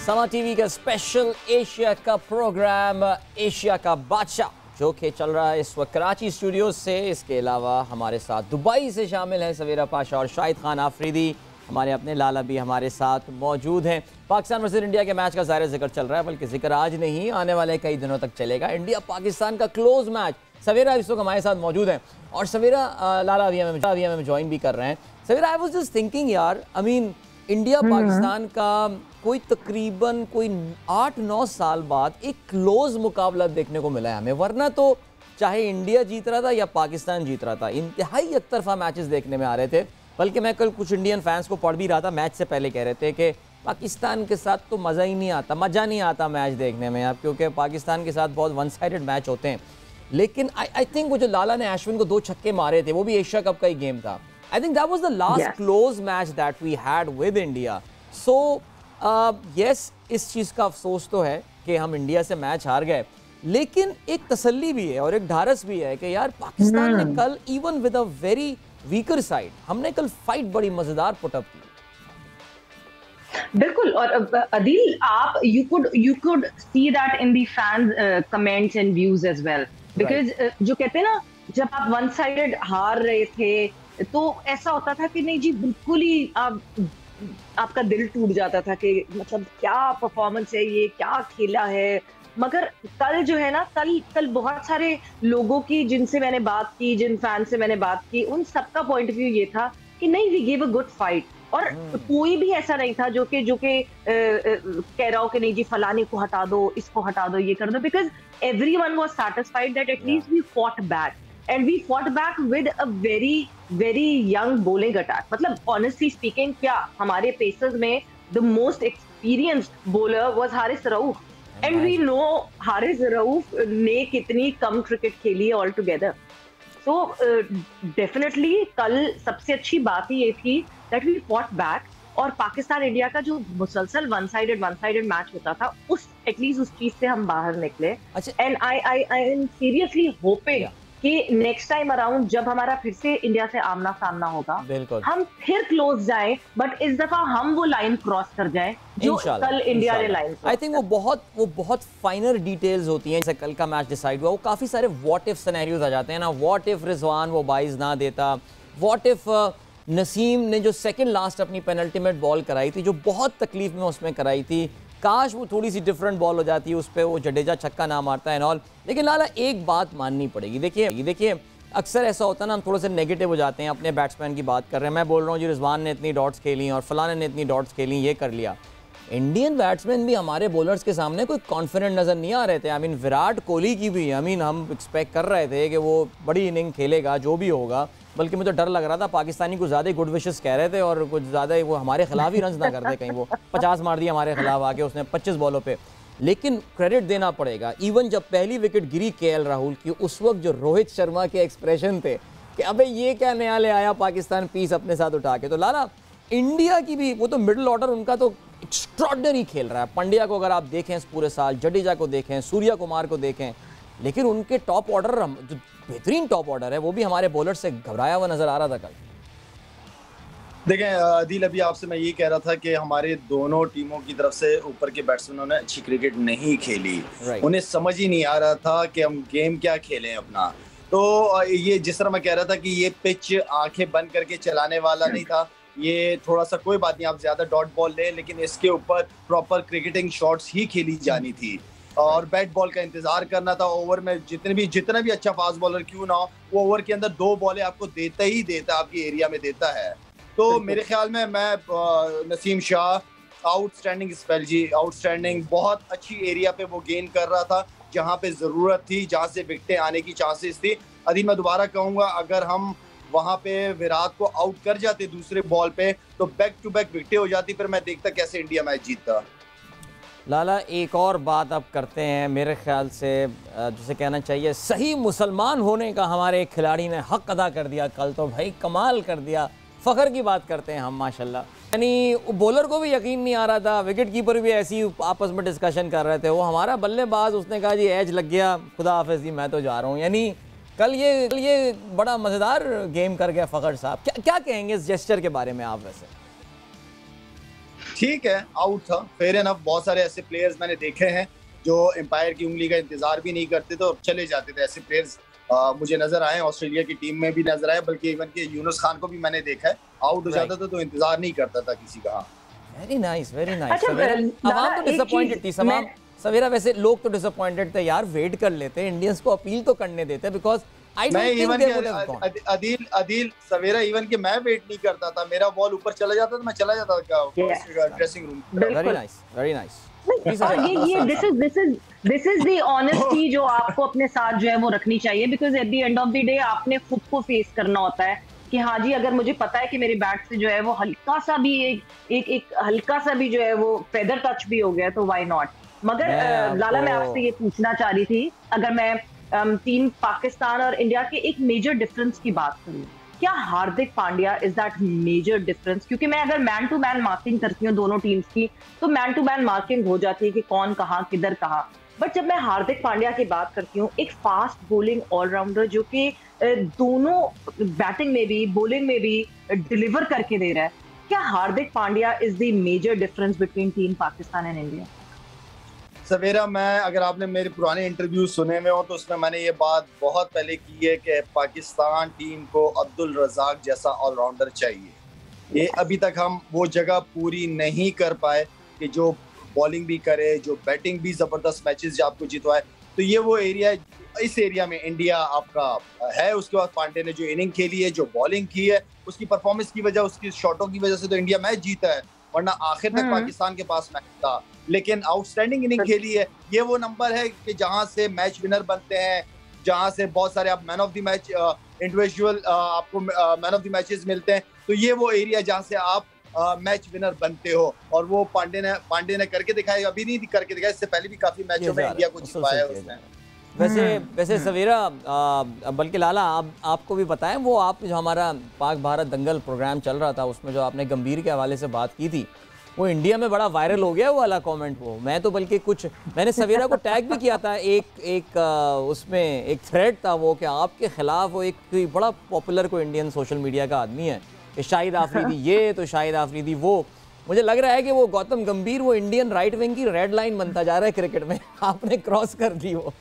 Samaa TV का स्पेशल एशिया का प्रोग्राम एशिया का बादशाह जो कि चल रहा है इस वक्त कराची स्टूडियो से। इसके अलावा हमारे साथ दुबई से शामिल है सवेरा पाशा और शाहिद खान आफरीदी। हमारे अपने लाला भी हमारे साथ मौजूद हैं। पाकिस्तान वर्सेस इंडिया के मैच का ज़ाहिर जिक्र चल रहा है, बल्कि जिक्र आज नहीं, आने वाले कई दिनों तक चलेगा। इंडिया पाकिस्तान का क्लोज मैच। सवेरा इस वक्त हमारे साथ मौजूद हैं और सवेरा लाला अभी हमें ज्वाइन भी कर रहे हैं। सवेरा, आई वाज जस्ट थिंकिंग यार, आई मीन इंडिया पाकिस्तान का कोई तकरीबन कोई 8-9 साल बाद एक क्लोज मुकाबला देखने को मिला है हमें, वरना तो चाहे इंडिया जीत रहा था या पाकिस्तान जीत रहा था, इंतहाई एक तरफा मैचेस देखने में आ रहे थे। बल्कि मैं कल कुछ इंडियन फैंस को पढ़ भी रहा था, मैच से पहले कह रहे थे कि पाकिस्तान के साथ तो मज़ा नहीं आता मैच देखने में अब, क्योंकि पाकिस्तान के साथ बहुत वन साइडेड मैच होते हैं। लेकिन आई थिंक वो जो लाला ने अश्विन को 2 छक्के मारे थे, वो भी एशिया कप का ही गेम था। I think that was the last close match that we had with India. So yes, इस चीज़ का अफसोस तो है कि हम इंडिया से मैच हार गए, लेकिन एक तसल्ली भी है और एक ढारस भी है कि यार पाकिस्तान ने कल even with a very weaker side, हमने कल फाइट बड़ी मजेदार पुटअप की। बिल्कुल। और अदील, आप you could see that in the fans comments and views as well, because जो कहते हैं ना, जब आप वन साइडेड हार रहे थे तो ऐसा होता था कि नहीं जी, बिल्कुल ही आपका दिल टूट जाता था कि मतलब क्या परफॉर्मेंस है ये, क्या खेला है। मगर कल जो है ना, कल बहुत सारे लोगों की जिनसे मैंने बात की, जिन फैन से मैंने बात की, उन सबका पॉइंट ऑफ व्यू ये था कि नहीं, we give a good fight. और कोई भी ऐसा नहीं था जो कि कह रहा हो कि नहीं जी फलाने को हटा दो, इसको हटा दो, ये कर दो, because everyone was satisfied that at least we fought back and we fought back with a very very young bowling attack. मतलब ऑनेस्टली स्पीकिंग, क्या हमारे पेसर्स में the most experienced bowler was Haris Rauf, and we know Haris Rauf ने कितनी कम क्रिकेट खेली है ऑल टुगेदर। सो डेफिनेटली कल सबसे अच्छी बात ही ये थी दैट वी फॉट बैक, और पाकिस्तान इंडिया का जो मुसलसल वन साइडेड मैच होता था, उस एटलीस्ट उस चीज से हम बाहर निकले। And I am seriously hopping कि नेक्स्ट टाइम अराउंड जब हमारा फिर से इंडिया से आमना सामना होगा, हम फिर क्लोज जाएं, बट इस दफा हम वो लाइन क्रॉस कर जाएं जो कल इंडिया ने लाइन। आई थिंक वो बहुत फाइनर डिटेल्स होती हैं। जैसे कल का मैच डिसाइड हुआ, वो काफी सारे व्हाट इफ सिनेरियोज आ जाते हैं ना। व्हाट इफ रिजवान वो बाइज ना देता, व्हाट इफ नसीम ने जो सेकंड लास्ट अपनी पेनल्टीमेट बॉल कराई थी, जो बहुत तकलीफ में उसमें कराई थी, काश वो थोड़ी सी डिफरेंट बॉल हो जाती है, उस पर वो जडेजा छक्का ना मारता है ऑल। लेकिन लाला एक बात माननी पड़ेगी, देखिए अक्सर ऐसा होता है ना, हम थोड़े से नेगेटिव हो जाते हैं, अपने बैट्समैन की बात कर रहे हैं, मैं बोल रहा हूँ जी रिजवान ने इतनी डॉट्स खेली और फलाने ने इतनी डॉट्स खेली, ये कर लिया। इंडियन बैट्समैन भी हमारे बॉलर्स के सामने कोई कॉन्फिडेंट नज़र नहीं आ रहे थे। आई मीन विराट कोहली की भी, आई मीन हम एक्सपेक्ट कर रहे थे कि वो बड़ी इनिंग खेलेगा, जो भी होगा, बल्कि मुझे डर लग रहा था पाकिस्तानी कुछ ज़्यादा गुड विशेस कह रहे थे और कुछ ज़्यादा वो हमारे खिलाफ ही रन ना कर दे, कहीं वो 50 मार दिया हमारे खिलाफ आके उसने 25 बॉलों पे। लेकिन क्रेडिट देना पड़ेगा, इवन जब पहली विकेट गिरी केएल राहुल की, उस वक्त जो रोहित शर्मा के एक्सप्रेशन थे कि अबे ये क्या नया ले आया पाकिस्तान पीस अपने साथ उठा के। तो लाला इंडिया की भी वो तो मिडिल ऑर्डर उनका तो एक्स्ट्रॉर्डिनरी खेल रहा है। पंड्या को अगर आप देखें इस पूरे साल, जडेजा को देखें, सूर्या कुमार को देखें, लेकिन उनके टॉप ऑर्डर जो बेहतरीन टॉप ऑर्डर है वो भी हमारे बॉलर से घबराया हुआ नजर आ रहा था कल। देखें अदील, अभी आपसे मैं ये कह रहा था कि हमारे दोनों टीमों की तरफ से ऊपर के बैट्समैनों ने अच्छी क्रिकेट नहीं खेली। उन्हें समझ ही नहीं आ रहा था कि हम गेम क्या खेलें अपना। तो ये जिस तरह मैं कह रहा था कि ये पिच आंखें बंद करके चलाने वाला नहीं था, ये थोड़ा सा कोई बात नहीं, आप ज्यादा डॉट बॉल लें, लेकिन इसके ऊपर प्रॉपर क्रिकेटिंग शॉट्स ही खेली जानी थी और बैट बॉल का इंतजार करना था। ओवर में जितना भी अच्छा फास्ट बॉलर क्यों ना हो, वो ओवर के अंदर 2 बॉलें आपको देता ही देता, आपकी एरिया में देता है। तो मेरे ख्याल में मैं नसीम शाह आउटस्टैंडिंग स्पेल जी, आउटस्टैंडिंग, बहुत अच्छी एरिया पे वो गेन कर रहा था, जहां पे जरूरत थी, जहां से विकेटें आने की चांसेस थी। अभी मैं दोबारा कहूंगा, अगर हम वहां पे विराट को आउट कर जाते दूसरे बॉल पे, तो बैक टू बैक विकेटें हो जाती, फिर मैं देखता कैसे इंडिया मैच जीतता। लाला एक और बात अब करते हैं, मेरे ख्याल से जिसे कहना चाहिए सही मुसलमान होने का हमारे एक खिलाड़ी ने हक अदा कर दिया कल, तो भाई कमाल कर दिया, फ़ख्र की बात करते हैं हम माशाल्लाह। यानी बॉलर को भी यकीन नहीं आ रहा था, विकेट कीपर भी ऐसी आपस में डिस्कशन कर रहे थे, वो हमारा बल्लेबाज उसने कहा जी एज लग गया, खुदा हाफिज़ जी मैं तो जा रहा हूँ। यानी कल ये बड़ा मज़ेदार गेम कर गया फ़ख्र साहब। क्या कहेंगे इस जेस्चर के बारे में आप? वैसे ठीक है, आउट था, फेयर एनफ। बहुत सारे ऐसे प्लेयर्स मैंने देखे हैं जो एम्पायर की उंगली का इंतजार भी नहीं करते थे और चले जाते थे। ऐसे प्लेयर्स मुझे नजर आए, ऑस्ट्रेलिया की टीम में भी नजर आए, बल्कि इवन के यूनुस खान को भी मैंने देखा है, आउट हो जाता था तो इंतजार नहीं करता था किसी का। Very nice, very nice. अच्छा, आवाम तो डिसअपॉइंटेड थी, सवेरा वैसे लोग तो डिसअपॉइंटेड थे यार, वेट कर लेते, इंडियंस को अपील तो करने देते, बिकॉज अदील सवेरा इवन के मैं वेट नहीं करता था, मेरा बॉल ऊपर चला जाता था, मैं चला जाता था dressing room. Very nice, very nice. ये दिस इज द ऑनेस्टी जो आपको अपने साथ जो है वो रखनी चाहिए, because at the end of the day आपने खुद को फेस करना होता है कि हाँ जी, अगर मुझे पता है कि मेरे बैट से जो है वो हल्का सा भी एक हल्का सा भी जो है वो फेदर टच भी हो गया तो व्हाई नॉट। मगर लाला, मैं आपसे ये पूछना चाह रही थी, अगर मैं टीम पाकिस्तान और इंडिया के एक मेजर डिफरेंस की बात करूं, क्या Hardik Pandya is that major difference? क्योंकि मैं अगर मैन टू मैन मार्किंग करती हूँ दोनों टीम्स की, तो मैन टू मैन मार्किंग हो जाती है कि कौन कहाँ किधर कहाँ, बट जब मैं हार्दिक पांड्या की बात करती हूँ, एक फास्ट बॉलिंग ऑलराउंडर जो कि दोनों बैटिंग में भी बॉलिंग में भी डिलीवर करके दे रहा है, क्या Hardik Pandya is the major difference between team Pakistan and India? Savera, मैं अगर आपने मेरे पुराने इंटरव्यू सुने हुए हो तो उसमें मैंने ये बात बहुत पहले की है कि पाकिस्तान टीम को अब्दुल रज़ाक जैसा ऑलराउंडर चाहिए। ये अभी तक हम वो जगह पूरी नहीं कर पाए कि जो बॉलिंग भी करे, जो बैटिंग भी ज़बरदस्त मैचेस आपको जितवाए। तो ये वो एरिया, इस एरिया में इंडिया आपका है। उसके बाद पांडे ने जो इनिंग खेली है, जो बॉलिंग की है, उसकी परफॉर्मेंस की वजह, उसकी शॉटों की वजह से तो इंडिया मैच जीता है, वरना आखिर तक पाकिस्तान के पास मैच था। लेकिन आउटस्टैंडिंग इनिंग खेली है। ये वो नंबर है कि जहां से मैच विनर बनते हैं, जहां से बहुत सारे आप man of the match individual आपको मैन ऑफ द मैचेस मिलते हैं। तो ये वो एरिया जहां से आप मैच विनर बनते हो, और वो पांडे ने करके दिखाया। अभी नहीं करके दिखाया, इससे पहले भी काफी मैचों में इंडिया को जितवाया उसने। वैसे सवेरा, बल्कि लाला, आपको भी पता है वो आप जो हमारा पाक भारत दंगल प्रोग्राम चल रहा था, उसमें जो आपने गंभीर के हवाले से बात की थी, वो इंडिया में बड़ा वायरल हो गया वो वाला कमेंट। वो मैं तो बल्कि मैंने सवेरा को टैग भी किया था, उसमें एक थ्रेड था वो कि आपके खिलाफ वो एक बड़ा पॉपुलर कोई इंडियन सोशल मीडिया का आदमी है कि शाहिद आफरीदी ये तो शाहिद आफरीदी वो। मुझे लग रहा है कि वो गौतम गंभीर वो इंडियन राइट विंग की रेड लाइन बनता जा रहा है क्रिकेट में, आपने क्रॉस कर दी वो।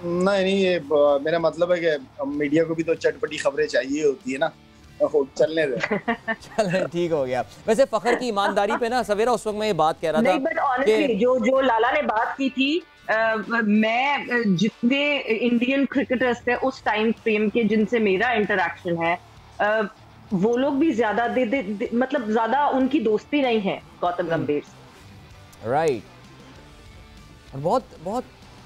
नहीं, ये मेरा मतलब है कि मीडिया को भी तो चटपटी खबरें चाहिए होती है ना, चलने दे। चले, ठीक हो गया। वैसे फखर की ईमानदारी पे ना सवेरा, उस वक्त मैं ये बात कह रहा था, बट ऑनेस्टली जो लाला ने बात की थी, मैं जितने इंडियन क्रिकेटर्स थे उस टाइम फ्रेम के जिनसे मेरा इंटरेक्शन है, वो लोग भी ज्यादा मतलब ज्यादा उनकी दोस्ती नहीं है गौतम गंभीर से। राइट, और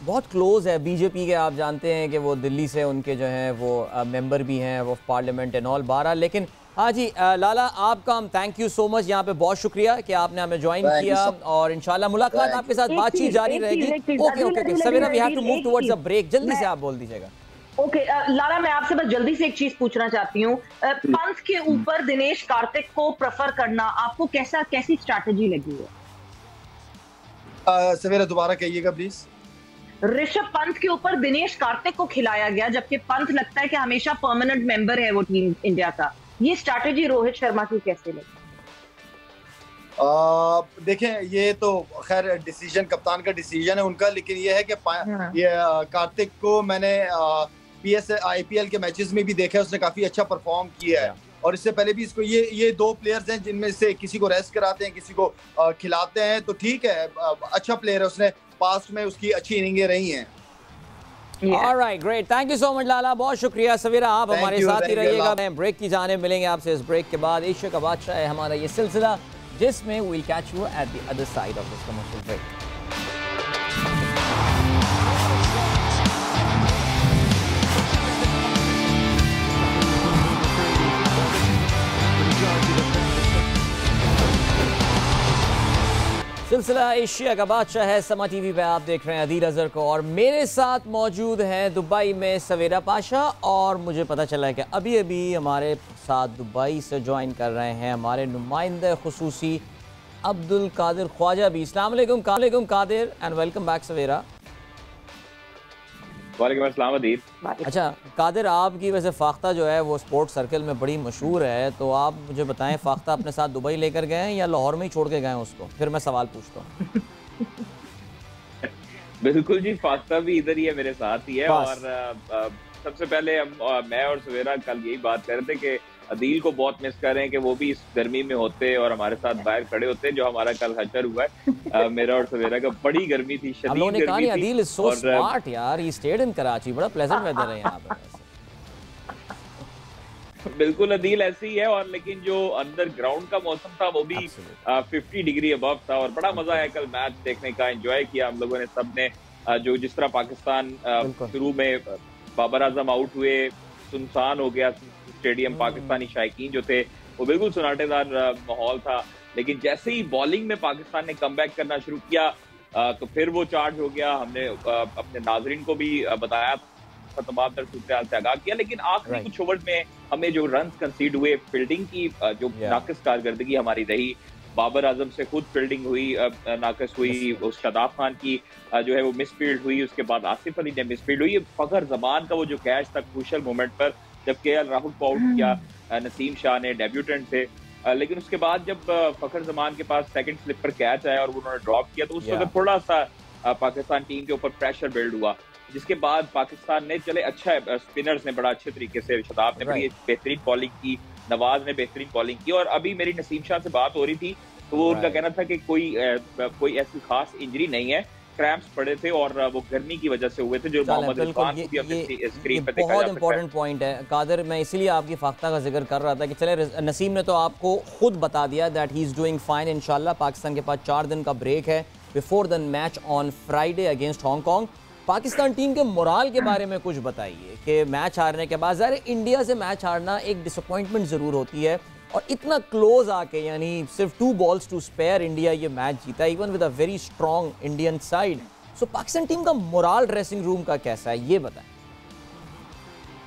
बहुत क्लोज है बीजेपी के। आप जानते हैं कि वो दिल्ली से उनके जो हैं वो मेंबर भी हैं वो पार्लियामेंट एंड ऑल 12। लेकिन हाँ जी लाला, आपका हम थैंक यू सो मच, यहाँ पे बहुत शुक्रिया कि आपने हमें ज्वाइन किया, और इंशाल्लाह मुलाकात आपके साथ बातचीत जारी रहेगी। Okay Savera, we have to move towards a break. जल्दी से आप बोल दीजिएगा। ओके लाला, मैं आपसे बस जल्दी से एक चीज पूछना चाहती हूँ। पंत के ऊपर दिनेश कार्तिक को प्रेफर करना आपको कैसी स्ट्रैटेजी लगी है? सवेरा दोबारा कहिएगा प्लीज। ऋषभ पंत के ऊपर दिनेश कार्तिक को खिलाया गया, जबकि पंत लगता है कि हमेशा परमानेंट मेंबर है वो टीम इंडिया का। ये स्ट्रैटेजी रोहित शर्मा की कैसे लगी? देखें, ये तो खैर डिसीजन कप्तान का डिसीजन है उनका, लेकिन ये है कि ये कार्तिक को मैंने IPL के मैचेस में भी देखा है, उसने काफी अच्छा परफॉर्म किया है। और इससे पहले भी इसको ये दो प्लेयर्स हैं जिनमें से किसी को रेस्ट कराते हैं, किसी को खिलाते हैं, तो ठीक है, अच्छा प्लेयर है, उसने पास्ट में उसकी अच्छी इनिंगें रही हैं। Alright, great, thank you so much Lala, बहुत शुक्रिया। सवेरा आप हमारे साथ ही रहिएगा। ब्रेक की जाने मिलेंगे आपसे इस ब्रेक के बाद। एशिया का बादशाह है हमारा ये सिलसिला, जिसमें we will catch you at the other side of this commercial break. सिलसिला एशिया का बादशाह है, समा टीवी पे आप देख रहे हैं अदील अजहर को, और मेरे साथ मौजूद हैं दुबई में सवेरा पाशा। और मुझे पता चला है कि अभी अभी हमारे साथ दुबई से ज्वाइन कर रहे हैं हमारे नुमाइंदे खुसूसी अब्दुल कादिर ख्वाजा भी। अस्सलाम वालेकुम कादिर, एंड वेलकम बैक सवेरा। वालेकुम अस्सलाम अदील। अच्छा कादिर, आपकी वैसे फाख्ता जो है वो स्पोर्ट्स सर्कल में बड़ी मशहूर है, तो आप मुझे बताएं फाख्ता अपने साथ दुबई लेकर गए हैं या लाहौर में ही छोड़ के गए हैं उसको? फिर मैं सवाल पूछता हूँ। बिल्कुल जी, फाख्ता भी इधर ही है, मेरे साथ ही है। बस। और सबसे पहले मैं और सवेरा कल यही बात कर रहे थे कि अदील को बहुत मिस कर रहे हैं कि वो भी इस गर्मी में होते और हमारे साथ बाहर खड़े होते, जो हमारा कल हशर हुआ है मेरा और सवेरा का। बड़ी गर्मी थी, हम लोगों शदीद ने कहा गर्मी नहीं, थी। अदील इज सो और स्मार्ट यार, ही स्टेड इन कराची, बड़ा प्लेजेंट वेदर है यहाँ पे वैसे। बिल्कुल अदील ऐसे ही है। और लेकिन जो अंदर ग्राउंड का मौसम था वो भी Absolutely. 50 डिग्री अबव था और बड़ा मजा आया कल मैच देखने का। एंजॉय किया हम लोगों ने, सबने। जो जिस तरह पाकिस्तान बिल्कुल। शुरू में बाबर आजम आउट हुए, सुनसान हो गया स्टेडियम, पाकिस्तानी शायकीन जो थे वो बिल्कुल सन्नाटेदार माहौल था। लेकिन जैसे ही बॉलिंग में पाकिस्तान ने कमबैक करना शुरू किया तो फिर वो चार्ज हो गया। हमने अपने नाजरीन को भी बताया, तमाम तरह सूरत से आगाह किया। लेकिन आखिरी कुछ ओवर में हमें जो रन कंसीड हुए, फील्डिंग की जो नाकिस कारकर्दगी हमारी रही, बाबर आजम से खुद फील्डिंग हुई नाकिस हुई, उस शादाब खान की जो है वो मिसफील्ड हुई, उसके बाद आसिफ अली ने मिसफील्ड हुई, फखर जमान का वो जो कैच था क्रूशियल मोमेंट पर जब केएल राहुल को आउट किया नसीम शाह ने, डेब्यूटेंट थे। लेकिन उसके बाद जब फखर जमान के पास सेकंड स्लिप पर कैच आया और उन्होंने ड्रॉप किया तो उस वक्त थोड़ा सा पाकिस्तान टीम के ऊपर प्रेशर बिल्ड हुआ, जिसके बाद पाकिस्तान ने चले अच्छा है, स्पिनर्स ने बड़ा अच्छे तरीके से, शदाब ने बड़ी बेहतरीन बॉलिंग की, नवाज ने बेहतरीन बॉलिंग की। और अभी मेरी नसीम शाह से बात हो रही थी तो वो उनका कहना था कि कोई ऐसी खास इंजरी नहीं है, क्रैम्प्स पड़े थे और वो गर्मी की वजह से हुए थे, जो मोहम्मद इरफान को भी अपने स्क्रीन पर देखा जा बहुत सकता इंपॉर्टेंट पॉइंट है कादर। मैं इसीलिए आपकी फाख्ता का जिक्र कर रहा था कि चले नसीम ने तो आपको खुद बता दिया that he is doing fine. इंशाल्लाह पाकिस्तान के पास 4 दिन का ब्रेक है before the match on Friday against Hong Kong. Pakistan team के मोराल के बारे में कुछ बताइए कि मैच हारने के बाद, ज़ाहिर इंडिया से मैच हारना एक डिसअपॉइंटमेंट ज़रूर होती है और इतना क्लोज आके, यानी सिर्फ 2 बॉल्स टू स्पेयर इंडिया ये मैच जीता, even with a very strong Indian side. So Pakistan team का मोराल ड्रेसिंग रूम का कैसा है, ये बताएं।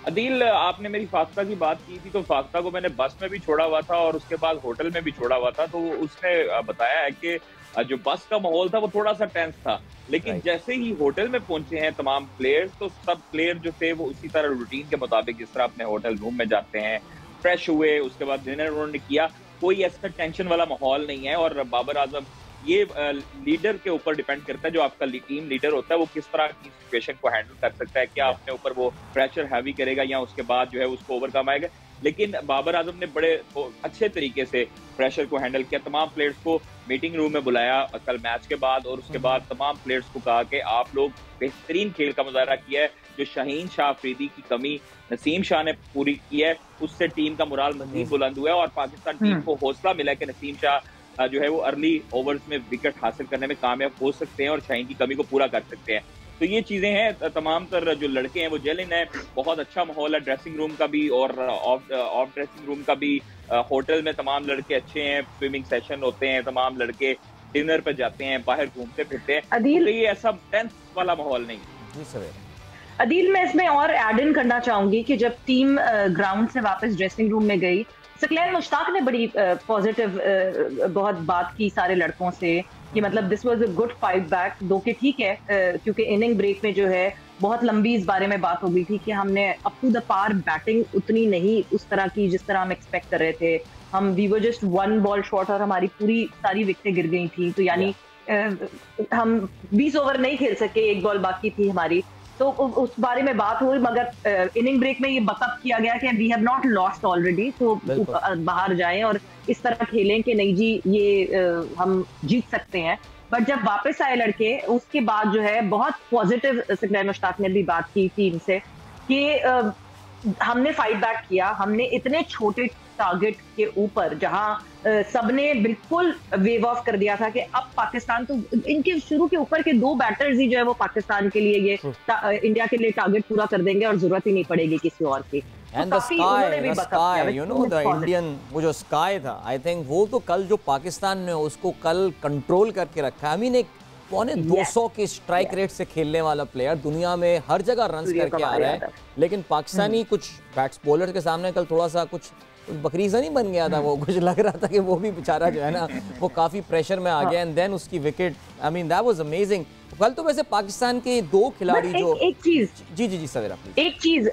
अदील, आपने मेरी फाख्ता की बात की थी तो फाख्ता को मैंने बस में भी छोड़ा हुआ था और उसके बाद होटल में भी छोड़ा हुआ था, तो उसने बताया है कि जो बस का माहौल था वो थोड़ा सा टेंस था, लेकिन जैसे ही होटल में पहुंचे हैं तमाम प्लेयर्स, तो सब प्लेयर जो थे वो उसी तरह रूटीन के मुताबिक जिस तरह अपने होटल रूम में जाते हैं, फ्रेश हुए, उसके बाद डिनर उन्होंने किया, कोई ऐसा टेंशन वाला माहौल नहीं है। और बाबर आजम, ये लीडर के ऊपर डिपेंड करता है, जो आपका टीम लीडर होता है वो किस तरह की सिचुएशन को हैंडल कर सकता है, क्या अपने ऊपर वो प्रेशर हैवी करेगा या उसके बाद जो है उसको ओवरकम आएगा। लेकिन बाबर आजम ने बड़े अच्छे तरीके से प्रेशर को हैंडल किया, तमाम प्लेयर्स को मीटिंग रूम में बुलाया कल मैच के बाद और उसके बाद तमाम प्लेयर्स को कहा कि आप लोग बेहतरीन खेल का मुजाहरा किया है, जो शाहीन शाह अफरीदी की कमी नसीम शाह ने पूरी की है, उससे टीम का मोराल मजीद बुलंद हुआ है और पाकिस्तान टीम को हौसला मिला है कि नसीम शाह जो है वो अर्ली ओवर्स में विकेट हासिल करने में कामयाब हो सकते हैं और शाहीन की कमी को पूरा कर सकते हैं। तो ये चीजें हैं, तमाम तर जो लड़के हैं वो जेलिन है, बहुत अच्छा माहौल है ड्रेसिंग रूम का भी और ऑफ ड्रेसिंग रूम का भी। होटल में तमाम लड़के अच्छे हैं, स्विमिंग सेशन होते हैं, तमाम लड़के डिनर पे जाते हैं, बाहर घूमते फिरते हैं, तो ये ऐसा टेंस वाला माहौल नहीं। जी सर। अदील, मैं इसमें और ऐड इन करना चाहूंगी कि जब टीम ग्राउंड से वापस ड्रेसिंग रूम में गई, सकलैन मुश्ताक ने बड़ी पॉजिटिव बहुत बात की सारे लड़कों से कि मतलब this was a good fight back, दो कि ठीक है क्योंकि इनिंग ब्रेक में जो है बहुत लंबी इस बारे में बात हो गई थी कि हमने up to the par batting उतनी नहीं उस तरह की जिस तरह हम एक्सपेक्ट कर रहे थे, हम we were just 1 ball short और हमारी पूरी सारी विकेटें गिर गई थी, तो यानी हम 20 ओवर नहीं खेल सके, 1 बॉल बाकी थी हमारी, तो उस बारे में बात हुई। मगर इनिंग ब्रेक में ये बकअप किया गया कि we have not lost already, तो बाहर जाएं और इस तरह खेलें कि नहीं जी ये हम जीत सकते हैं। बट जब वापस आए लड़के, उसके बाद जो है बहुत पॉजिटिव सकलैन मुश्ताक ने भी बात की टीम से कि हमने फाइट बैक किया, हमने इतने छोटे टारगेट के ऊपर जहां सबने बिल्कुल वेव ऑफ कर दिया था कि अब पाकिस्तान तो इनके शुरू के ऊपर के 2 बैटर्स ही जो है वो पाकिस्तान के लिए ये इंडिया के लिए टारगेट पूरा कर देंगे और जरूरत ही नहीं पड़ेगी किसी और की। And the sky you know the Indian वो जो स्काई था, आई थिंक वो तो कल जो पाकिस्तान ने उसको कल कंट्रोल करके रखा। आई मीन एक 250 के स्ट्राइक रेट से खेलने वाला प्लेयर दुनिया में हर जगह रन्स करके आ रहा है, लेकिन पाकिस्तानी कुछ बैट्स बॉलर के सामने कल थोड़ा सा कुछ बकरी सा नहीं बन गया था वो, कुछ लग रहा था कि वो भी बेचारा जो है ना वो काफी प्रेशर में आ गया एंड देन उसकी wicket, I mean that was amazing. कल तो वैसे पाकिस्तान के 2 खिलाड़ी जो एक चीज जी सवेरा प्लीज, एक चीज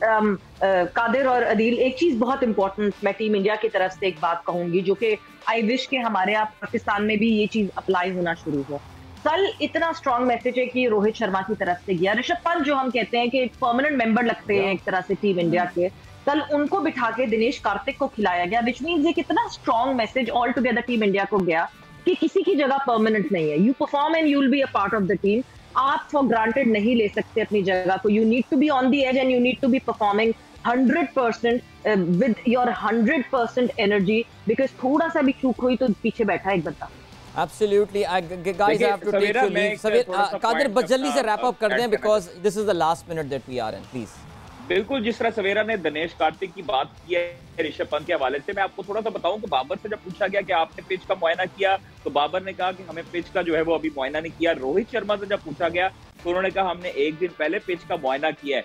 कादिर और अदील, एक चीज बहुत इंपॉर्टेंट मैं टीम इंडिया की तरफ से एक बात कहूंगी जो कि आई विश के हमारे यहाँ पाकिस्तान में भी ये चीज अप्लाई होना शुरू हो कल इतना स्ट्रॉन्ग मैसेज है कि रोहित शर्मा की तरफ से गया। ऋषभ पंत जो हम कहते हैं कि एक परमानेंट मेंबर लगते हैं एक तरह से टीम इंडिया के, कल उनको बिठा के दिनेश कार्तिक को खिलाया गया, विच मींस ये कितना strong message all together team India को गया कि किसी की जगह परमानेंट नहीं है। You perform and you will be a part of the team. आप फॉर ग्रांटेड नहीं ले सकते अपनी जगह को। You need to be on the edge and you need to be performing 100% with your 100% energy, because थोड़ा सा भी चूक हुई तो पीछे बैठा एक बंदा। Absolutely, guys, I have to take your leave. Qadir, बस जल्दी से रैप अप कर दें because this is the last minute that we are in, please. बिल्कुल, जिस तरह सवेरा ने दिनेश कार्तिक की बात की है ऋषभ पंत के हवाले से, मैं आपको थोड़ा सा बताऊं कि बाबर से जब पूछा गया कि आपने पिच का मुआयना किया, तो बाबर ने कहा कि हमें पिच का जो है वो अभी मुआयना नहीं किया। रोहित शर्मा से जब पूछा गया तो उन्होंने कहा हमने एक दिन पहले पिच का मुआयना किया है,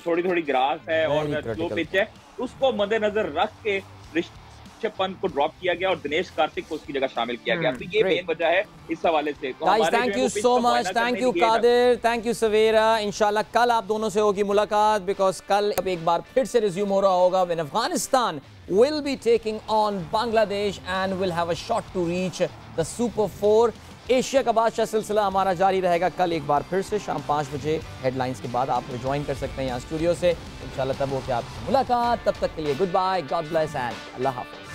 थोड़ी ग्रास है और स्लो पिच है, उसको मद्देनजर रख के ऋषभ पंत को ड्रॉप किया गया और दिनेश कार्तिक को उसकी जगह शामिल किया गया। तो ये मेन वजह है इस हवाले से। Guys, thank you so much, thank you Qadir, thank you सवेरा। इंशाल्लाह कल आप दोनों से होगी मुलाकात, बिकॉज कल अब एक बार फिर से रिज्यूम हो रहा होगा when Afghanistan will be taking on Bangladesh and will have a shot to reach the Super 4। Asia का बादशाह सिलसिला हमारा जारी रहेगा कल एक बार फिर से शाम 5 बजे हेडलाइंस के बाद। आप ज्वाइन कर सकते हैं यहाँ स्टूडियो से, इंशाल्लाह तब हो के आपसे मुलाकात। तब तक के लिए good bye, God bless and अल्लाह हाफ़िज़।